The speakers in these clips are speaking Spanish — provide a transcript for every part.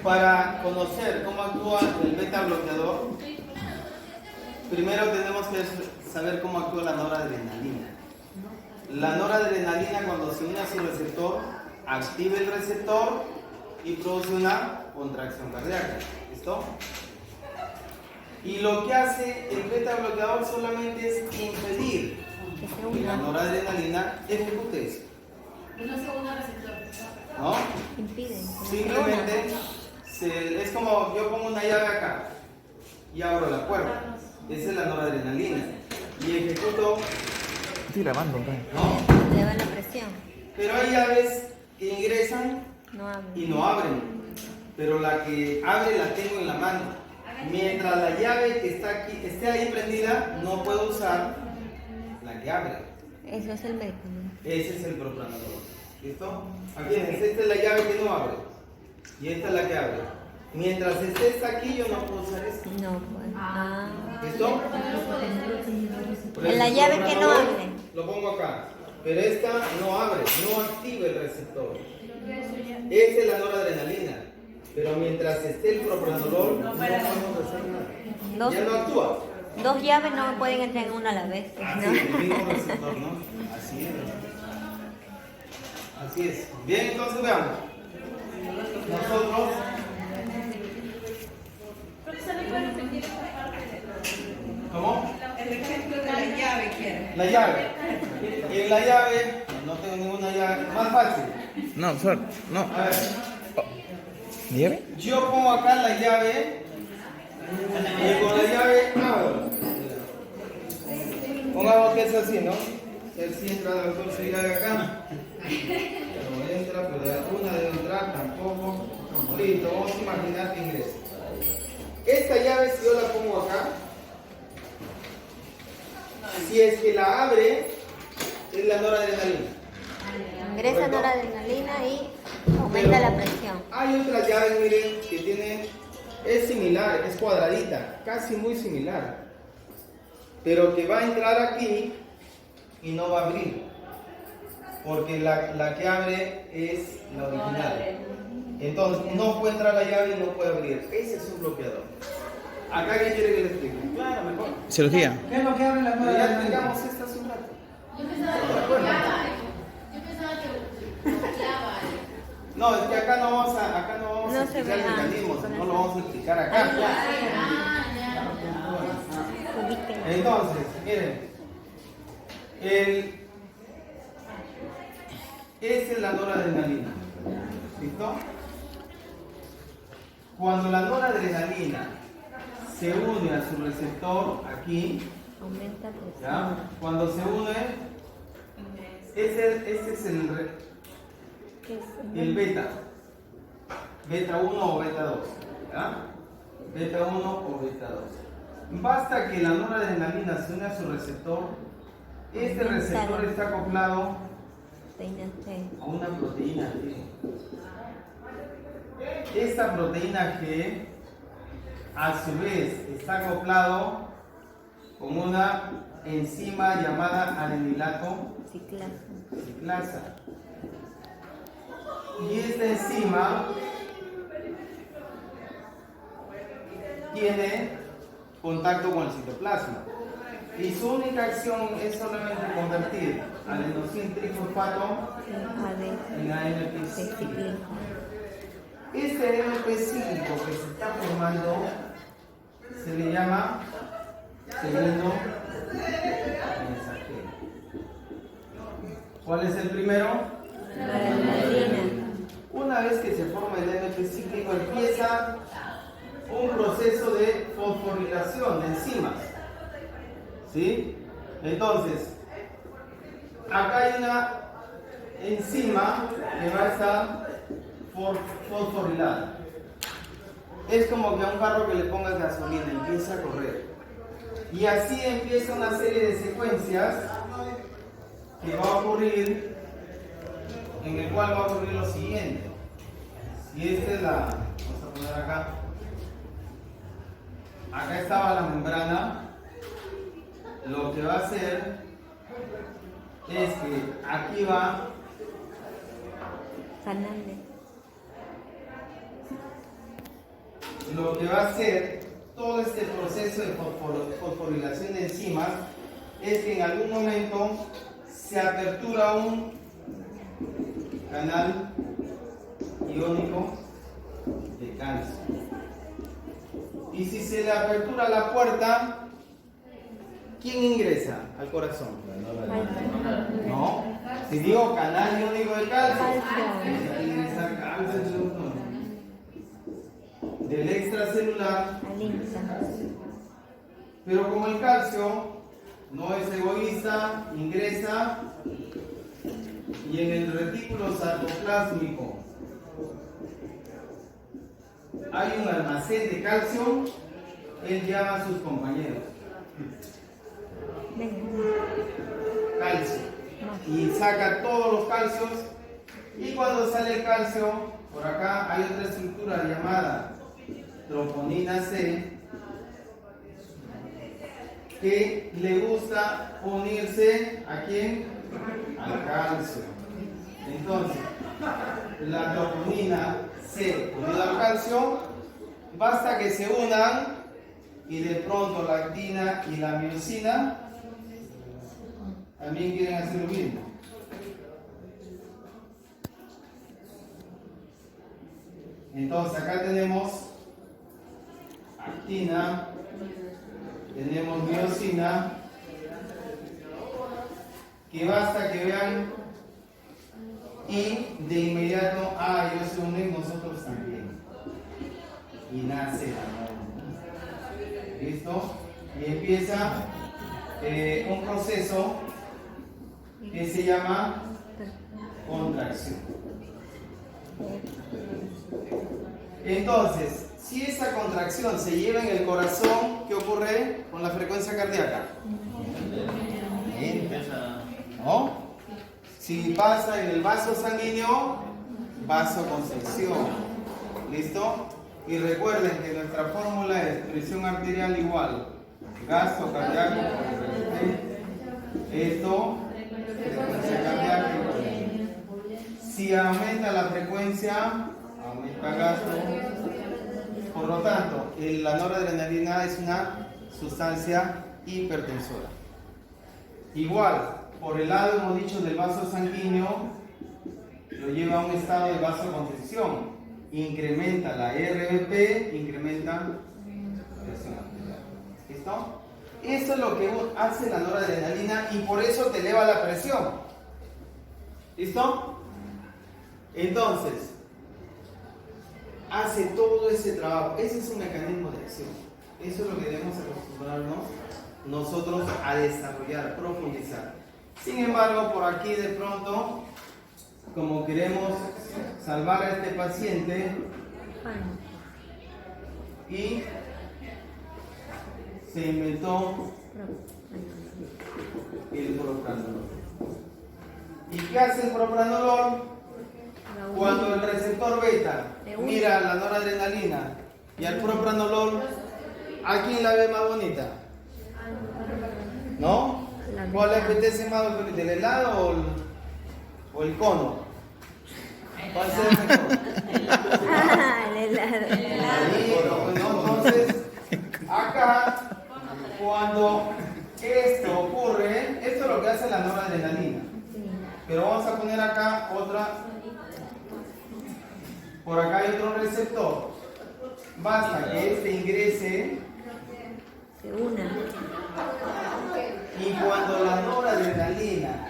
Para conocer cómo actúa el beta bloqueador, primero tenemos que saber cómo actúa la noradrenalina. La noradrenalina, cuando se une a su receptor, activa el receptor y produce una contracción cardíaca. ¿Listo? Y lo que hace el beta bloqueador solamente es impedir que la noradrenalina ejecute eso. Uno segundo receptor. ¿No? Impiden. Simplemente es como yo pongo una llave acá y abro la puerta. Esa es la noradrenalina. Y ejecuto. Estoy grabando, ¿no? ¿No? Le da la presión. Pero hay llaves que ingresan No abre. y no abren. Pero la que abre la tengo en la mano. Mientras la llave que está aquí esté ahí prendida, no puedo usar la que abre. Eso es el medicamento. Ese es el propranolol. ¿Listo? Aquí esta es la llave que no abre. Y esta es la que abre. Mientras está aquí, yo no puedo usar esto. No, pues. Ah. ¿Listo? Por En la eso, llave que no propranolol abre. lo pongo acá. Pero esta no abre, no activa el receptor. Esa es la noradrenalina. Pero mientras esté el propranolol, no podemos hacer nada. Ya no actúa. Dos llaves no pueden entrar en una a la vez. Así ¿No? es, el mismo receptor, ¿no? Así es. Así es. Bien, entonces veamos. Nosotros. Profesor, ¿me puede repetir esta parte? ¿Cómo? El ejemplo de la llave, quiere. La llave. En la llave, no tengo ninguna llave. Más fácil. No, profesor, no. A ver. ¿Llave? Yo pongo acá la llave. Y con la llave abro. Pongamos que es así, ¿no? Él sí entra el doctor su llave acá. No entra, pero de alguna debe entrar, tampoco. Listo, vamos a imaginar que ingresa. Esta llave, si yo la pongo acá, si es que la abre, es la noradrenalina. Ingresa Correcto. noradrenalina y aumenta la presión. Hay otras llaves, miren, que tienen, es similar, es cuadradita, casi muy similar, pero que va a entrar aquí y no va a abrir, porque la que abre es la original. Entonces, no puede entrar la llave y no puede abrir. Ese es un bloqueador. Acá, ¿quién quiere que le explique? Claro, mejor. Cirugía. ¿Qué es lo que abre la Pero ya nueva? explicamos esta hace un rato. Yo pensaba que bloqueaba. Yo pensaba que bloqueaba. No, es que acá no vamos a No se explicar ve, el mecanismo, no lo vamos a explicar acá. Ubiquen. Entonces, miren, esa es la noradrenalina. ¿Listo? Cuando la noradrenalina se une a su receptor aquí, Aumenta la presión. ¿ya? Cuando se une, este es ¿Qué es? el beta. Beta 1 o beta 2. ¿Ya? Beta 1 o beta 2. Basta que la noradrenalina se une a su receptor. Este receptor está acoplado Proteína C. a una proteína G. Esta proteína G, a su vez, está acoplado con una enzima llamada adenilato ciclasa. Y esta enzima tiene contacto con el citoplasma. Y su única acción es solamente convertir adenosín trifosfato en AMP cíclico. Este AMP cíclico que se está formando se le llama segundo mensajero. ¿Cuál es el primero? Una vez que se forma el AMP cíclico, empieza un proceso de fosforilación de enzimas. ¿Sí? Entonces, acá hay una enzima que va a estar fosforilada. Es como que a un carro que le pongas gasolina, empieza a correr. Y así empieza una serie de secuencias que va a ocurrir, en el cual va a ocurrir lo siguiente. Si esta es la, vamos a poner acá. Acá estaba la membrana. Lo que va a hacer es que aquí va Canales. lo que va a hacer todo este proceso de fosforilación de enzimas es que en algún momento se apertura un canal iónico de calcio. Y si se le apertura la puerta, ¿quién ingresa al corazón? No. Si digo canal iónico de calcio, ingresa calcio del extracelular. Alinsa. Pero como el calcio no es egoísta, ingresa y en el retículo sarcoplásmico hay un almacén de calcio, él llama a sus compañeros Venga. calcio y saca todos los calcios, y cuando sale el calcio, por acá hay otra estructura llamada troponina C que le gusta unirse ¿a quién? Al calcio. Entonces, la troponina C unida al calcio, basta que se unan y de pronto la actina y la miosina también quieren hacer lo mismo. Entonces, acá tenemos actina, tenemos miosina, que basta que vean y de inmediato, ellos se unen, nosotros también. Y nace el amor. ¿Listo? Y empieza un proceso que se llama contracción. Entonces, si esa contracción se lleva en el corazón, ¿qué ocurre con la frecuencia cardíaca? ¿No? Si pasa en el vaso sanguíneo, vasoconstricción. ¿Listo? Y recuerden que nuestra fórmula es presión arterial igual gasto cardíaco por esto, frecuencia cardíaca igual. Si aumenta la frecuencia, aumenta el gasto. Por lo tanto, la noradrenalina es una sustancia hipertensora. Igual, por el lado hemos dicho del vaso sanguíneo, lo lleva a un estado de vasoconstricción. Incrementa la RBP, incrementa la presión arterial. ¿Listo? Eso es lo que hace la noradrenalina y por eso te eleva la presión. ¿Listo? Entonces, hace todo ese trabajo. Ese es un mecanismo de acción. Eso es lo que debemos acostumbrarnos nosotros a desarrollar, profundizar. Sin embargo, por aquí de pronto, como queremos salvar a este paciente y se inventó el propranolol. ¿Y qué hace el propranolol? Cuando el receptor beta mira la noradrenalina y al propranolol, ¿a quién la ve más bonita? ¿No? ¿Cuál le apetece más bonita? ¿El helado o el cono? ¿Cuál será mejor? El helado. Entonces, acá, cuando esto ocurre, esto es lo que hace la noradrenalina. Pero vamos a poner acá otra. Por acá hay otro receptor. Basta que este ingrese. Se una. Y cuando la noradrenalina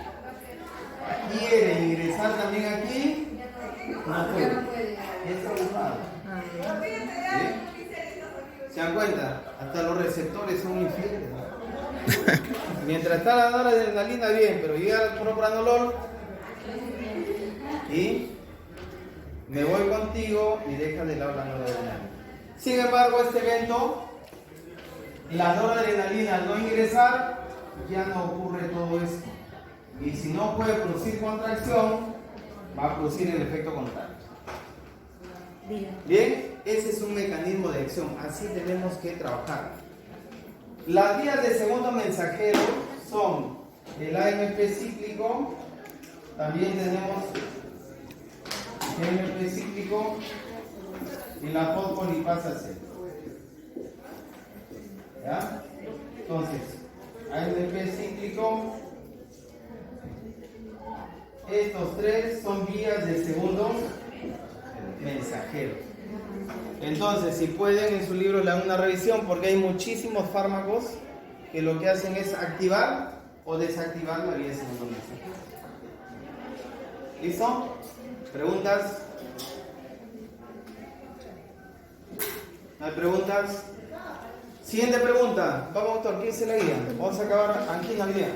quiere ingresar también aquí, no puede. Es abusado. ¿Sí? ¿Se dan cuenta? Hasta los receptores son infieles. Mientras está la noradrenalina, bien, pero llega el propranolol y me voy contigo y deja de lado la noradrenalina. Sin embargo, este evento, la noradrenalina al no ingresar, ya no ocurre todo esto. Y si no puede producir contracción, va a producir el efecto contrario. Bien, ese es un mecanismo de acción. Así tenemos que trabajar. Las vías de segundo mensajero son el AMP cíclico, también tenemos GMP cíclico y la fosfolipasa C. ¿Ya? Entonces, AMP cíclico, estos tres son vías de segundos mensajeros. Entonces, si pueden, en su libro le dan una revisión, porque hay muchísimos fármacos que lo que hacen es activar o desactivar la vía de segundo mensajero. ¿Listo? ¿Preguntas? ¿No hay preguntas? Siguiente pregunta. Vamos, doctor, ¿qué dice la guía? Vamos a acabar aquí en la guía.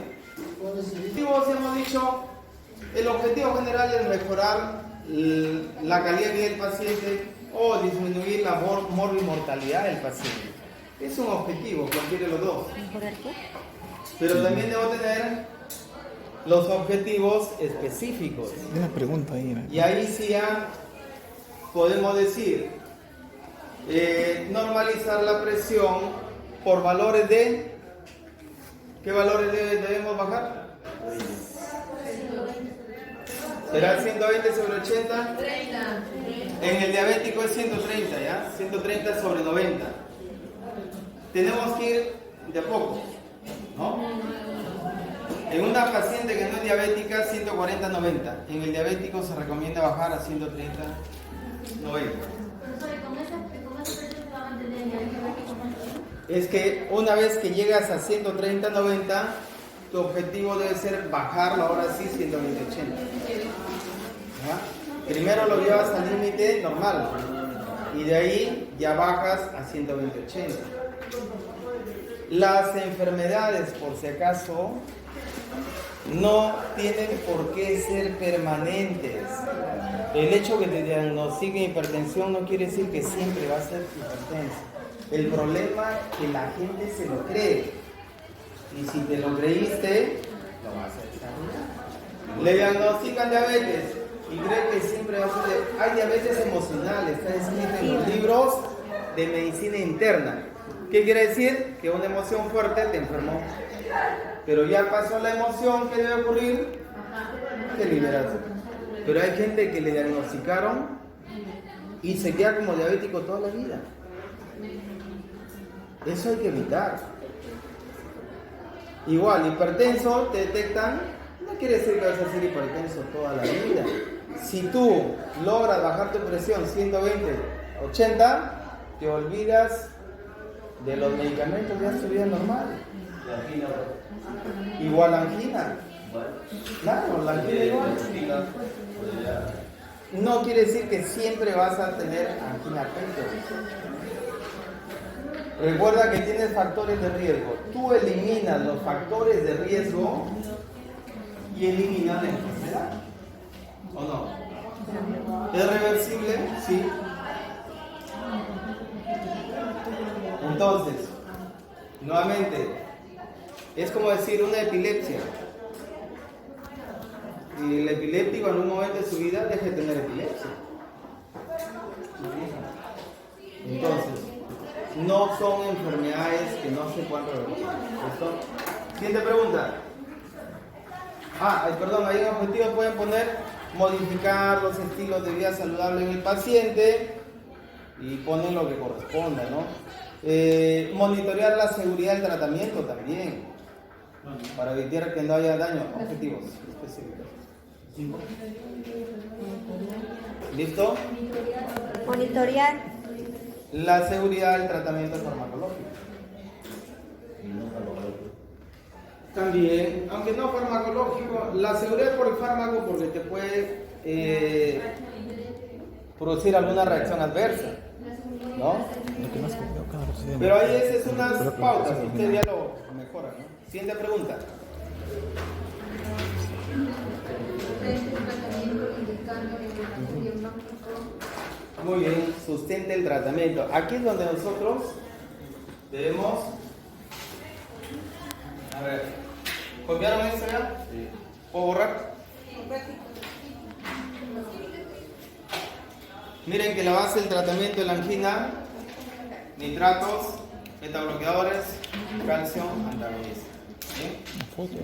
Objetivos, hemos dicho, el objetivo general es mejorar la calidad de vida del paciente o disminuir la morbimortalidad del paciente. Es un objetivo, cualquiera de los dos. ¿Mejorar qué? Pero también debo tener los objetivos específicos. Hay una pregunta ahí. ¿No? Y ahí sí ya podemos decir, normalizar la presión por valores de... ¿Qué valores debemos bajar? ¿Será 120 sobre 80? 30. En el diabético es 130, ¿ya? 130 sobre 90. Tenemos que ir de a poco, ¿no? En una paciente que no es diabética, 140-90. En el diabético se recomienda bajar a 130-90. Es que una vez que llegas a 130-90, tu objetivo debe ser bajarlo ahora sí 120-80. ¿Ya? Primero lo llevas al límite normal y de ahí ya bajas a 120-80. Las enfermedades, por si acaso, no tienen por qué ser permanentes. El hecho que te diagnostiquen hipertensión no quiere decir que siempre va a ser hipertensión. El problema es que la gente se lo cree. Y si te lo creíste, lo vas a desarrollar. Le diagnostican diabetes y cree que siempre va a ser... Hay diabetes emocional, está escrito en los libros de medicina interna. ¿Qué quiere decir? Que una emoción fuerte te enfermó. Pero ya pasó la emoción, ¿qué debe ocurrir? Te liberas. Pero hay gente que le diagnosticaron y se queda como diabético toda la vida. Eso hay que evitar. Igual, hipertenso, te detectan, no quiere decir que vas a ser hipertenso toda la vida. Si tú logras bajar tu presión 120-80, te olvidas de los medicamentos, ya es tu vida normal. Igual angina. Claro, la angina igual. No quiere decir que siempre vas a tener angina pectoris. Recuerda que tienes factores de riesgo. Tú eliminas los factores de riesgo y eliminas la enfermedad. ¿O no? ¿Es reversible? Sí. Entonces, nuevamente, es como decir una epilepsia. Y el epiléptico en un momento de su vida deja de tener epilepsia. Entonces, no son enfermedades que no se puedan revertir. ¿Listo? Siguiente pregunta. Perdón, ahí en objetivos pueden poner modificar los estilos de vida saludable en el paciente y ponen lo que corresponda, ¿no? Monitorear la seguridad del tratamiento también para evitar que no haya daño. Objetivos específicos. ¿Listo? Monitorear. La seguridad del tratamiento farmacológico. También, aunque no farmacológico, la seguridad por el fármaco porque te puede producir alguna reacción adversa, ¿no? Pero ahí esa es unas pautas, usted ya lo mejora, ¿no? Siguiente pregunta. Muy bien, sustente el tratamiento. Aquí es donde nosotros debemos... A ver, ¿copiaron esto ya? Sí. ¿Puedo borrar? Miren que la base del tratamiento de la angina, nitratos, metabloqueadores, calcio, antagonistas. ¿Sí? Una foto.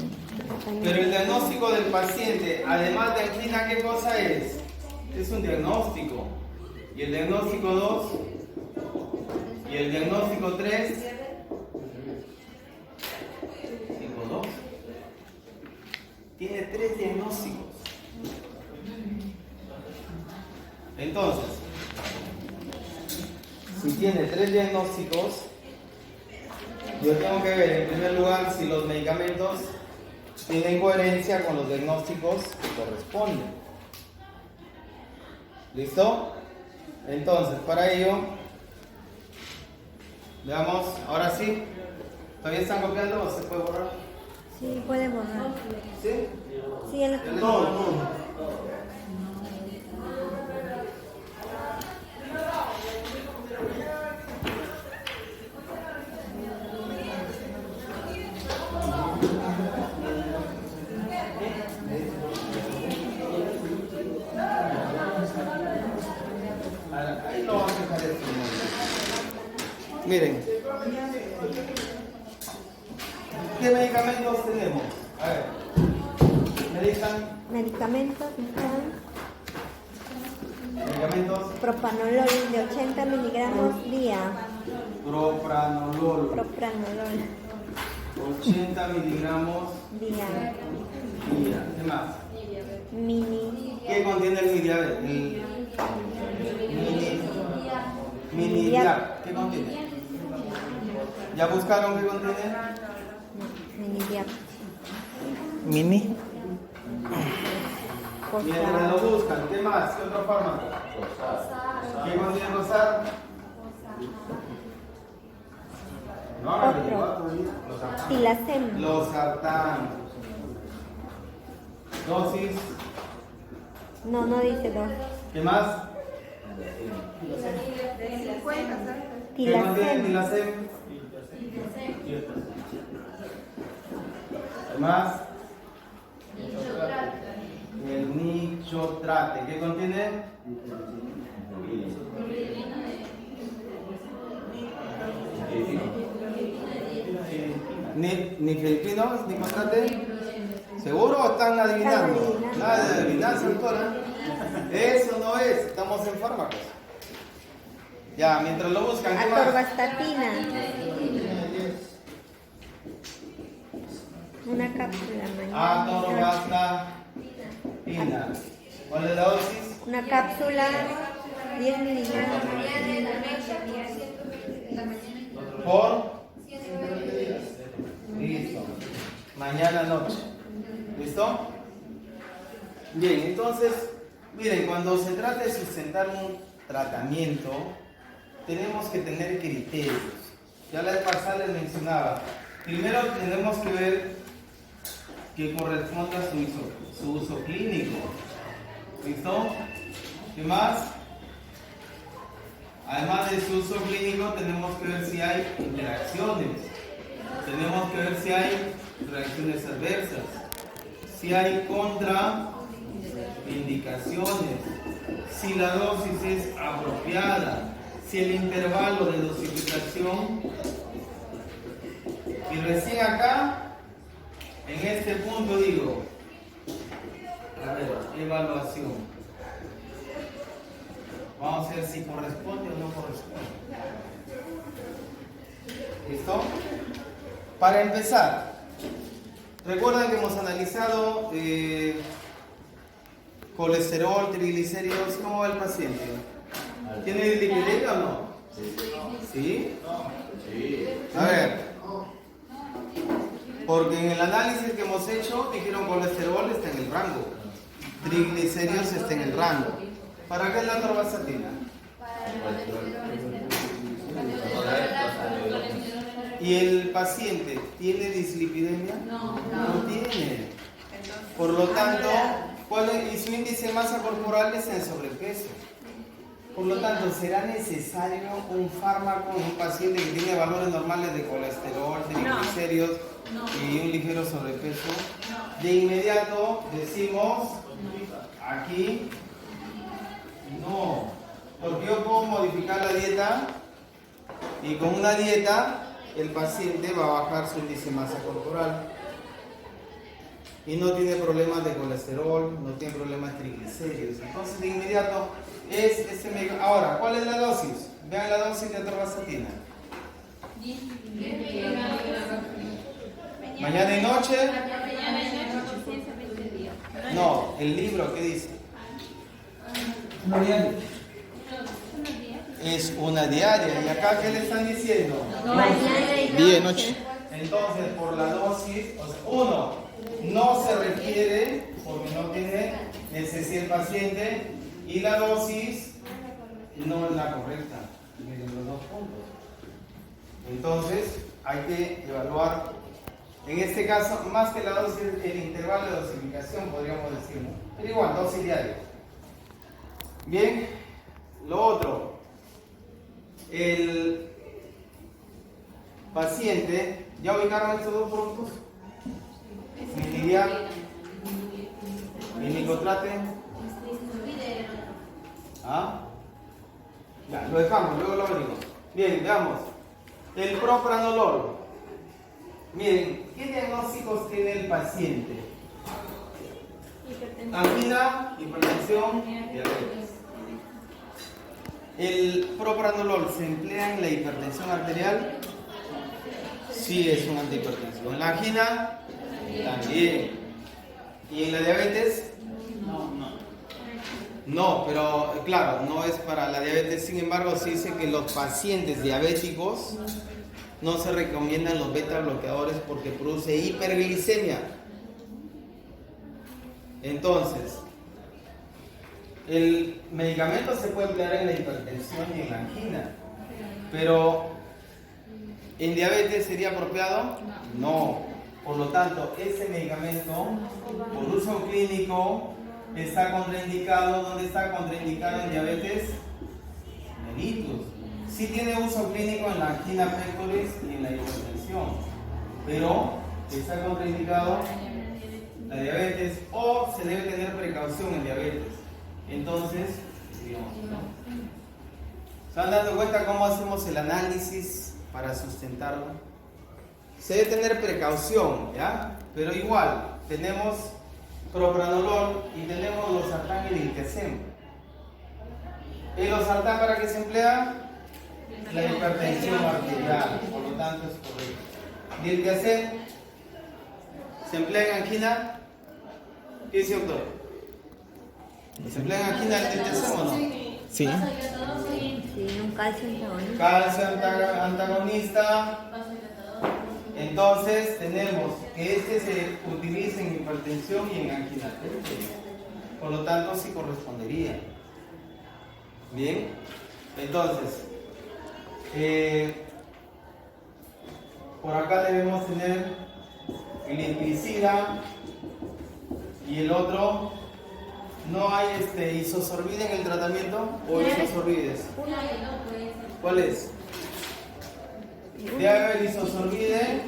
Pero el diagnóstico del paciente, además de angina, ¿qué cosa es? Es un diagnóstico. Y el diagnóstico 2 y el diagnóstico 3, tipo 2, tiene 3 diagnósticos. Entonces, si tiene 3 diagnósticos, yo tengo que ver en primer lugar si los medicamentos tienen coherencia con los diagnósticos que corresponden. ¿Listo? Entonces, para ello, veamos, ahora sí. ¿Todavía están copiando o se puede borrar? Sí, puede borrar. ¿Sí? Sí, el Todo. Ahí lo vamos a dejar esto. Miren. ¿Qué medicamentos tenemos? A ver. medicamentos están Medicamentos. propranolol de 80 miligramos día. Propranolol. Propranolol 80 miligramos día. día. ¿Qué más? Mini. ¿Qué contiene el Midiab? Minidiab. ¿Qué contiene? ¿Ya buscaron qué contiene? Minidiab. Mini. Mientras lo buscan, ¿qué más? ¿Qué otro fármaco? ¿Qué contiene Rosar? Tilacem. Losartán. Dosis. No, no dice dos. ¿Qué más? ¿Qué contiene Tilacem. Tilacem? ¿Qué más? El nichotrate. ¿Qué contiene? Ni filipinos, ni nichotrate. ¿Seguro o están adivinando? Están adivinando. Nada de adivinanza, doctora. Eso no es, estamos en fármacos. Ya, mientras lo buscan, ¿qué más? Atorvastatina. Una cápsula mañana. Atorvastatina. ¿Cuál es la dosis? Una cápsula 10 miligramos. Por. Listo. Mañana noche. ¿Listo? Bien, entonces, miren, cuando se trata de sustentar un tratamiento, tenemos que tener criterios. Ya la vez pasada les mencionaba. Primero tenemos que ver que corresponda a su uso clínico. ¿Listo? ¿Qué más? Además de su uso clínico, tenemos que ver si hay interacciones. Tenemos que ver si hay reacciones adversas. Si hay contraindicaciones. Si la dosis es apropiada. Si el intervalo de dosificación. Y recién acá, en este punto digo, a ver, evaluación. Vamos a ver si corresponde o no corresponde. ¿Listo? Para empezar, recuerdan que hemos analizado colesterol, triglicéridos. ¿Cómo va el paciente? ¿Tiene dislipidemia o no? ¿Sí? A ver. Porque en el análisis que hemos hecho dijeron colesterol está en el rango, triglicéridos está en el rango. ¿Para qué es la atorvastatina? ¿Y el paciente tiene dislipidemia? No tiene. Por lo tanto, y su índice de masa corporal está en sobrepeso. Por lo tanto, será necesario un fármaco en un paciente que tiene valores normales de colesterol, triglicéridos y un ligero sobrepeso. De inmediato decimos aquí no, porque yo puedo modificar la dieta y con una dieta el paciente va a bajar su índice de masa corporal. y no tiene problemas de colesterol, no tiene problemas triglicéridos. Entonces de inmediato es ese medicamento. Ahora, ¿cuál es la dosis? Vean la dosis de atorvastatina. Mañana y noche. No, el libro, ¿qué dice? Es una diaria. ¿Y acá qué le están diciendo? Mañana y Día y noche. noche. Entonces, por la dosis, o sea, uno, no se requiere porque no tiene necesidad el paciente, y la dosis no es la correcta. Miren los dos puntos. Entonces, hay que evaluar, en este caso, más que la dosis, el intervalo de dosificación, podríamos decir, ¿no? Pero igual, dosis diaria. Bien, lo otro, el paciente, ¿ya ubicaron estos dos productos? Minidial y Nicotrate. ¿Ah? Ya, lo dejamos, luego lo abrimos. Bien, veamos. El propranolol. Miren, ¿qué diagnósticos tiene el paciente? Angina, hipertensión, diabetes. ¿El propranolol se emplea en la hipertensión arterial? Sí, es un antihipertensivo. ¿En la angina? También. ¿Y en la diabetes? No, pero claro, no es para la diabetes. Sin embargo, se dice que los pacientes diabéticos no se recomiendan los beta bloqueadores porque produce hiperglicemia. Entonces, el medicamento se puede emplear en la hipertensión y en la angina, pero ¿en diabetes sería apropiado? No. Por lo tanto, ese medicamento, por uso clínico, está contraindicado. ¿Dónde está contraindicado en diabetes? Mellitus. Sí tiene uso clínico en la angina pectoris y en la hipertensión, pero está contraindicado la diabetes, o se debe tener precaución en diabetes. Entonces, digamos, ¿no? ¿Se han dado cuenta cómo hacemos el análisis para sustentarlo? Se debe tener precaución, ¿ya? Pero igual, tenemos propranolol y tenemos losartán y diltiazem. ¿El losartán para qué se emplea? La hipertensión arterial, por lo tanto es correcto. Diltiazem se emplea en angina. ¿Qué dice doctor? ¿Se emplea en angina el diltiazem o no? Sí. Sí, un calcio antagonista. Calcio antagonista. Entonces tenemos que este se utiliza en hipertensión y en angina pectoris. Por lo tanto, sí correspondería. Bien. Entonces, por acá debemos tener el glipizida y el otro. ¿No hay isosorbide en el tratamiento o isosorbides? ¿Cuál es? Debe haber isosorbide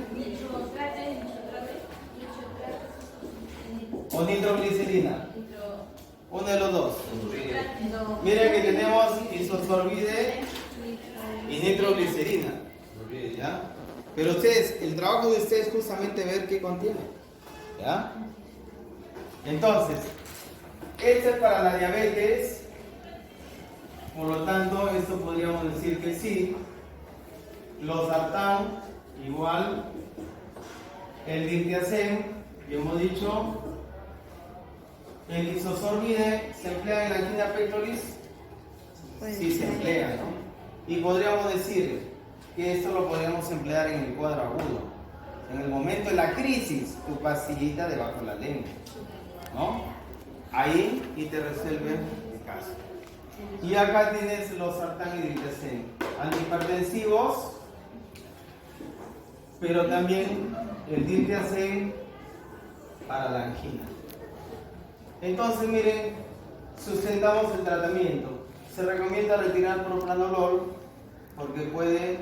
o nitroglicerina. Uno de los dos. Miren que tenemos isosorbide y nitroglicerina. ¿Ya? Pero ustedes, el trabajo de ustedes es justamente ver qué contiene. ¿Ya? Entonces, este es para la diabetes. Por lo tanto, esto podríamos decir que sí. Losartán, igual. El diltiazem, que hemos dicho. El isosorbide, ¿se emplea en la angina pectoris? Sí, se emplea, ¿no? Y podríamos decir que esto lo podríamos emplear en el cuadro agudo. En el momento de la crisis, tu pastillita debajo de la lengua, ¿no? Ahí y te resuelve el caso. Y acá tienes los losartán y diltiazem, antihipertensivos, pero también el diltiazem para la angina. Entonces, miren, sustentamos el tratamiento. Se recomienda retirar propranolol porque puede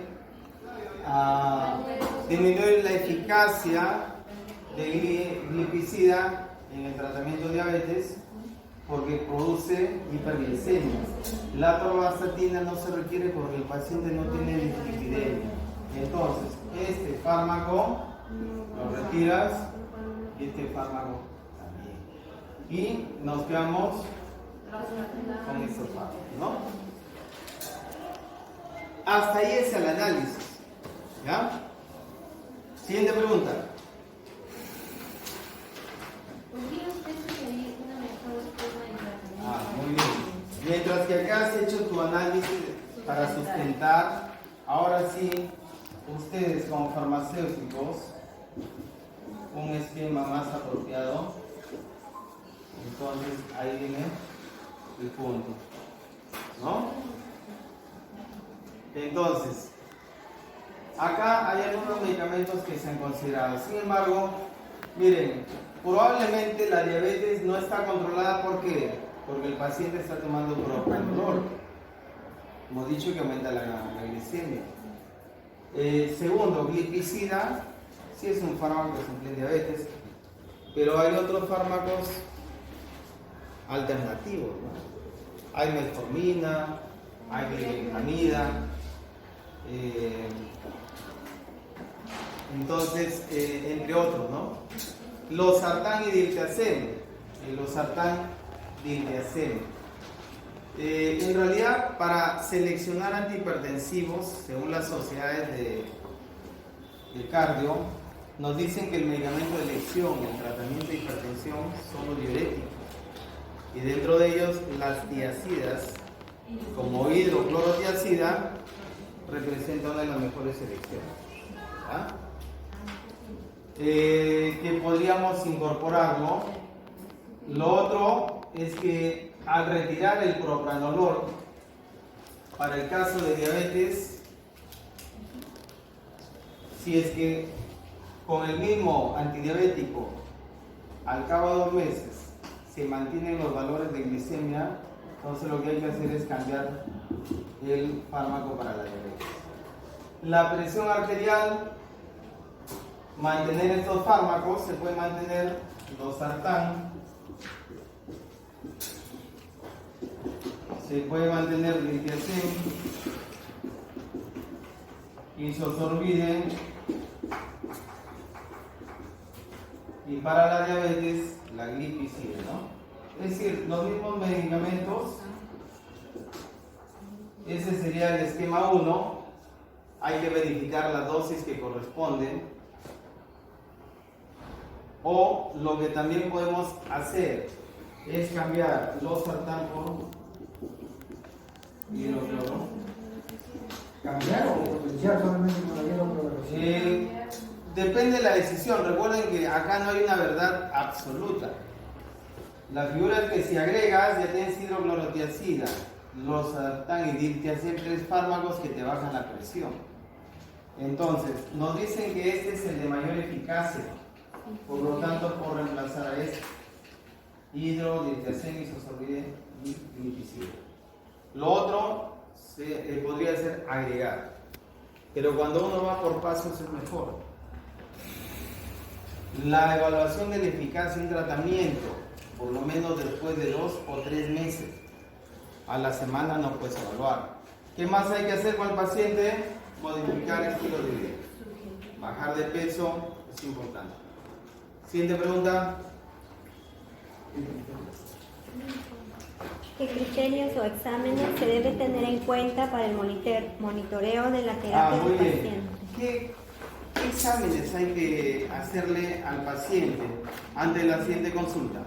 disminuir la eficacia del glipizida en el tratamiento de diabetes porque produce hiperglicemia. La atorvastatina no se requiere porque el paciente no tiene dislipidemia. Entonces, este fármaco lo retiras Y este fármaco también. Y nos quedamos con estos fármacos, ¿no? Hasta ahí es el análisis. ¿Ya? Siguiente pregunta. ¿Podría usted sugerir una mejor forma de tratamiento? Muy bien. Mientras que acá has hecho tu análisis para sustentar, ahora sí, ustedes como farmacéuticos, un esquema más apropiado. Entonces, ahí viene el punto, ¿no? Entonces, acá hay algunos medicamentos que se han considerado. Sin embargo, miren, probablemente la diabetes no está controlada. ¿Por qué? Porque el paciente está tomando propranolol. Hemos dicho que aumenta la glicemia. Segundo, glipicida, sí es un fármaco que suple diabetes, pero hay otros fármacos alternativos, ¿no? Hay metformina, hay glibenclamida, entonces, entre otros, ¿no? Losartán y diltiazem. En realidad, para seleccionar antihipertensivos, según las sociedades de cardio, nos dicen que el medicamento de elección en el tratamiento de hipertensión son los diuréticos. Y dentro de ellos, las tiacidas, como hidroclorotiazida, representan una de las mejores elecciones. ¿Ah? Que podríamos incorporarlo. Lo otro es que al retirar el propranolol, para el caso de diabetes, si es que con el mismo antidiabético al cabo de 2 meses se mantienen los valores de glicemia, entonces lo que hay que hacer es cambiar el fármaco para la diabetes. La presión arterial, mantener estos fármacos, se puede mantener losartán, se puede mantener diltiazem, isosorbide, y para la diabetes la glipicida, ¿no? Es decir, los mismos medicamentos. Ese sería el esquema 1. Hay que verificar la dosis que corresponden. O lo que también podemos hacer es cambiar losartán por hidrocloro. ¿Cambiar o potenciar solamente con la hidrocloro? Depende de la decisión. Recuerden que acá no hay una verdad absoluta. La figura es que si agregas, ya tienes hidroclorotiazida, losartán y diltiazem, 3 fármacos que te bajan la presión. Entonces, nos dicen que este es el de mayor eficacia. Por lo tanto, por reemplazar a este, diltiazem, isosorbide y glipicida. Lo otro podría ser agregar, pero cuando uno va por pasos es mejor. La evaluación de la eficacia de un tratamiento, por lo menos después de 2 o 3 meses, a la semana no puedes evaluar. ¿Qué más hay que hacer con el paciente? Modificar el estilo de vida. Bajar de peso es importante. Siguiente pregunta. ¿Qué criterios o exámenes se debe tener en cuenta para el monitoreo de la terapia Muy del bien. paciente? ¿Qué exámenes hay que hacerle al paciente ante la siguiente consulta?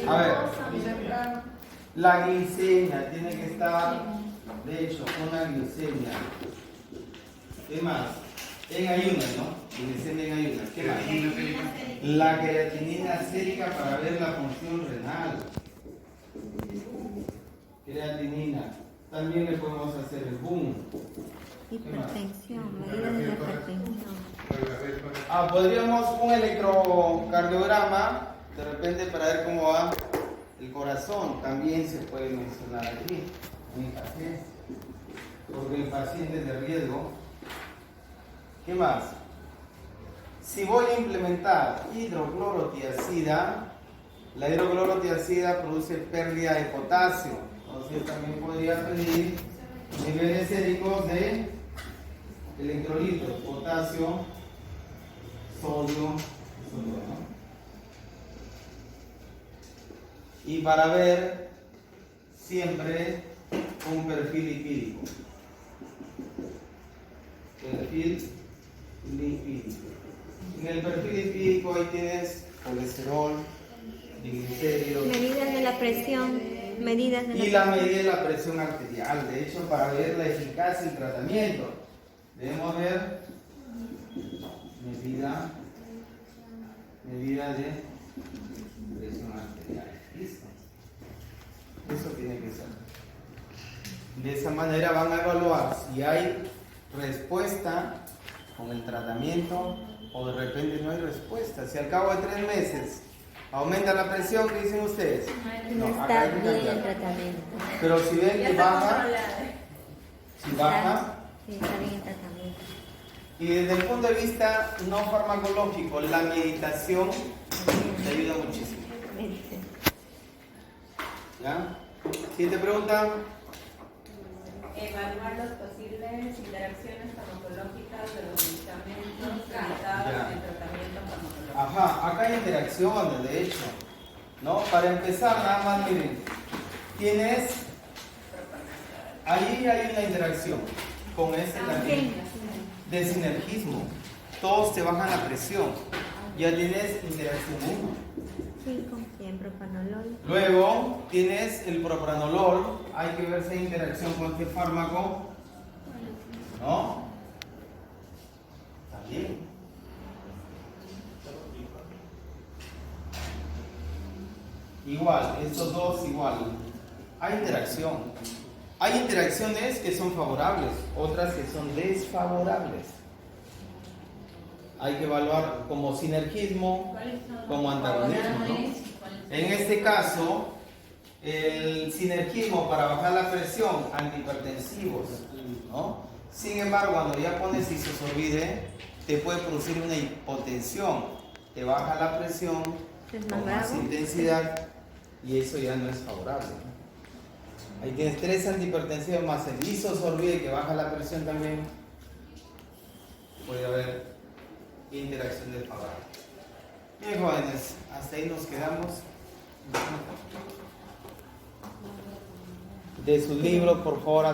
A ver, la glicemia tiene que estar, de hecho, una glicemia. ¿Qué más? En ayunas, ¿no? Glicemia en ayunas. ¿Qué más? La creatinina sérica para ver la función renal. Creatinina. También le podemos hacer el boom. Hipertensión, medida de la hipertensión. Podríamos un electrocardiograma, de repente para ver cómo va el corazón, también se puede mencionar aquí, en el paciente, porque el paciente es de riesgo. ¿Qué más? Si voy a implementar hidroclorotiazida, la hidroclorotiazida produce pérdida de potasio, entonces también podría pedir niveles séricos de electrolitos, potasio, sodio, ¿no? Y para ver siempre un perfil lipídico. Perfil lipídico. En el perfil lipídico ahí tienes colesterol, triglicéridos Medidas de la presión, medidas de y la medida de la presión arterial. De hecho, para ver la eficacia del tratamiento, debemos ver medida de presión arterial. ¿Listo? Eso tiene que ser. De esa manera van a evaluar si hay respuesta con el tratamiento o de repente no hay respuesta. Si al cabo de 3 meses aumenta la presión, ¿qué dicen ustedes? No acá está hay que bien el cambiar. tratamiento. Pero si ven que baja, si baja, Sí, está bien el tratamiento. y desde el punto de vista no farmacológico, la meditación te ayuda muchísimo. ¿Ya? Siguiente pregunta. Evaluar las posibles interacciones farmacológicas de los medicamentos tratados Ya. en el tratamiento farmacológico. Ajá, acá hay interacciones, de hecho. ¿No? Para empezar, nada más miren. Tienes. Ahí hay una interacción con este también. De sinergismo. Todos te bajan la presión. Ya tienes interacción 1. 5, siempre propanolol. Luego tienes el propranolol. Hay que ver si hay interacción con este fármaco. ¿No? También. Igual, estos dos igual. Hay interacción. Hay interacciones que son favorables, otras que son desfavorables. Hay que evaluar como sinergismo, como antagonismo, ¿no? En este caso, el sinergismo para bajar la presión, antihipertensivos, ¿no? Sin embargo, cuando ya pones isosorbide, te puede producir una hipotensión, te baja la presión Es más con más bravo. intensidad y eso ya no es favorable, ¿no? Ahí tienes 3 antihipertensivos más el isosorbide que baja la presión también. Puede haber interacción desfavorable. Bien, jóvenes, hasta ahí nos quedamos. De su libro, por favor.